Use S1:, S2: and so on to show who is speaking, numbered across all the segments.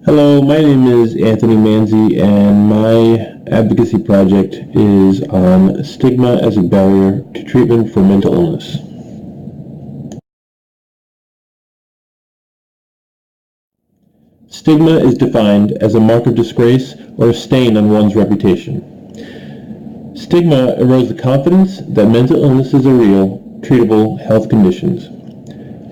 S1: Hello, my name is Anthony Manzi, and my advocacy project is on stigma as a barrier to treatment for mental illness. Stigma is defined as a mark of disgrace or a stain on one's reputation. Stigma erodes the confidence that mental illnesses are real, treatable health conditions.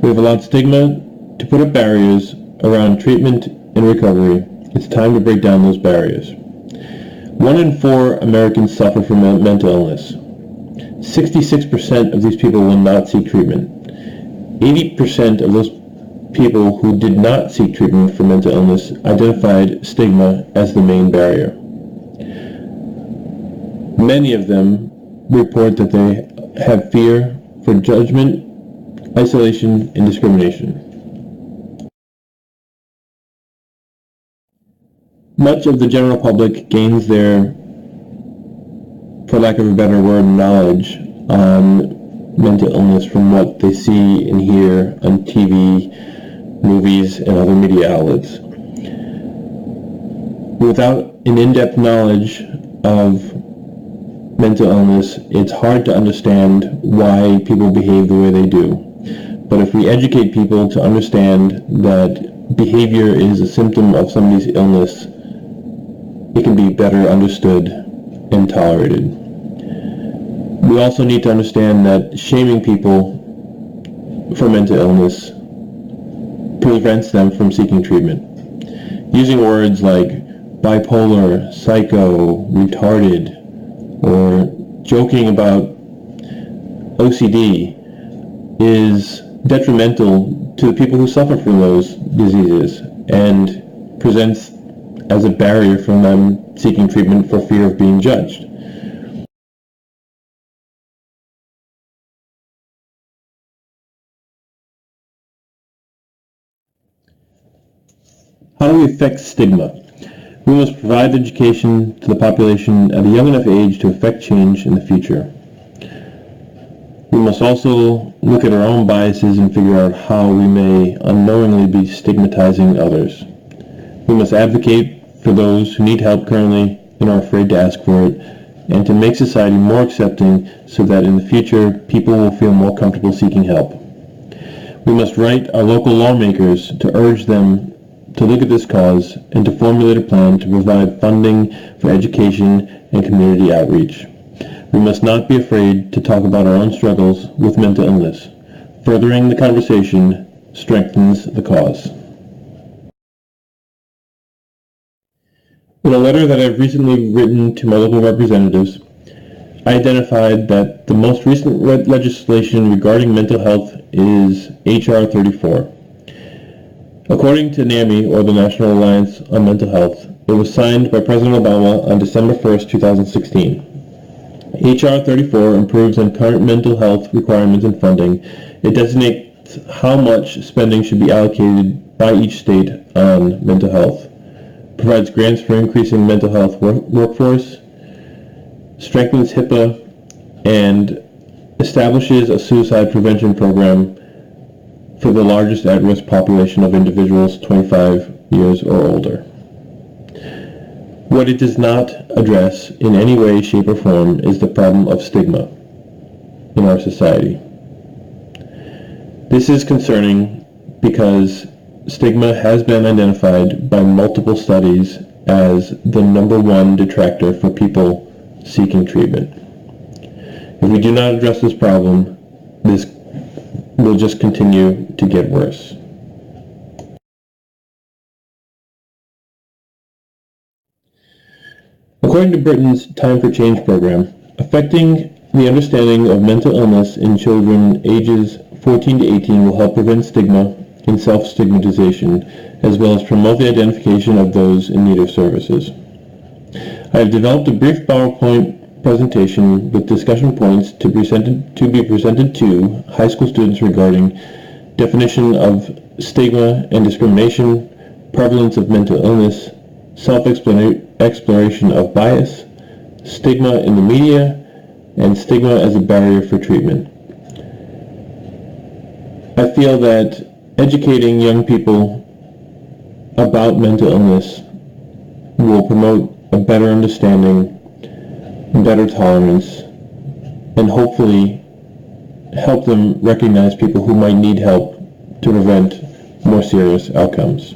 S1: We have allowed stigma to put up barriers around treatment and recovery. It's time to break down those barriers. 1 in 4 Americans suffer from mental illness. 66% of these people will not seek treatment. 80% of those people who did not seek treatment for mental illness identified stigma as the main barrier. Many of them report that they have fear for judgment, isolation, and discrimination. Much of the general public gains their, for lack of a better word, knowledge on mental illness from what they see and hear on TV, movies, and other media outlets. Without an in-depth knowledge of mental illness, it's hard to understand why people behave the way they do. But if we educate people to understand that behavior is a symptom of somebody's illness, it can be better understood and tolerated. We also need to understand that shaming people for mental illness prevents them from seeking treatment. Using words like bipolar, psycho, retarded, or joking about OCD is detrimental to the people who suffer from those diseases and presents as a barrier from them seeking treatment for fear of being judged. How do we affect stigma? We must provide education to the population at a young enough age to affect change in the future. We must also look at our own biases and figure out how we may unknowingly be stigmatizing others. We must advocate for those who need help currently and are afraid to ask for it, and to make society more accepting so that in the future people will feel more comfortable seeking help. We must write our local lawmakers to urge them to look at this cause and to formulate a plan to provide funding for education and community outreach. We must not be afraid to talk about our own struggles with mental illness. Furthering the conversation strengthens the cause. In a letter that I've recently written to my local representatives, I identified that the most recent legislation regarding mental health is H.R. 34. According to NAMI, or the National Alliance on Mental Health, it was signed by President Obama on December 1st, 2016. H.R. 34 improves on current mental health requirements and funding. It designates how much spending should be allocated by each state on mental health, provides grants for increasing mental health workforce, strengthens HIPAA, and establishes a suicide prevention program for the largest at-risk population of individuals 25 years or older. What it does not address in any way, shape, or form is the problem of stigma in our society. This is concerning because stigma has been identified by multiple studies as the #1 detractor for people seeking treatment. If we do not address this problem, this will just continue to get worse. According to Britain's Time for Change program, affecting the understanding of mental illness in children ages 14 to 18 will help prevent stigma and self-stigmatization, as well as promote the identification of those in need of services. I have developed a brief PowerPoint presentation with discussion points to be presented to high school students regarding definition of stigma and discrimination, prevalence of mental illness, self-exploration of bias, stigma in the media, and stigma as a barrier for treatment. I feel that educating young people about mental illness will promote a better understanding, better tolerance, and hopefully help them recognize people who might need help to prevent more serious outcomes.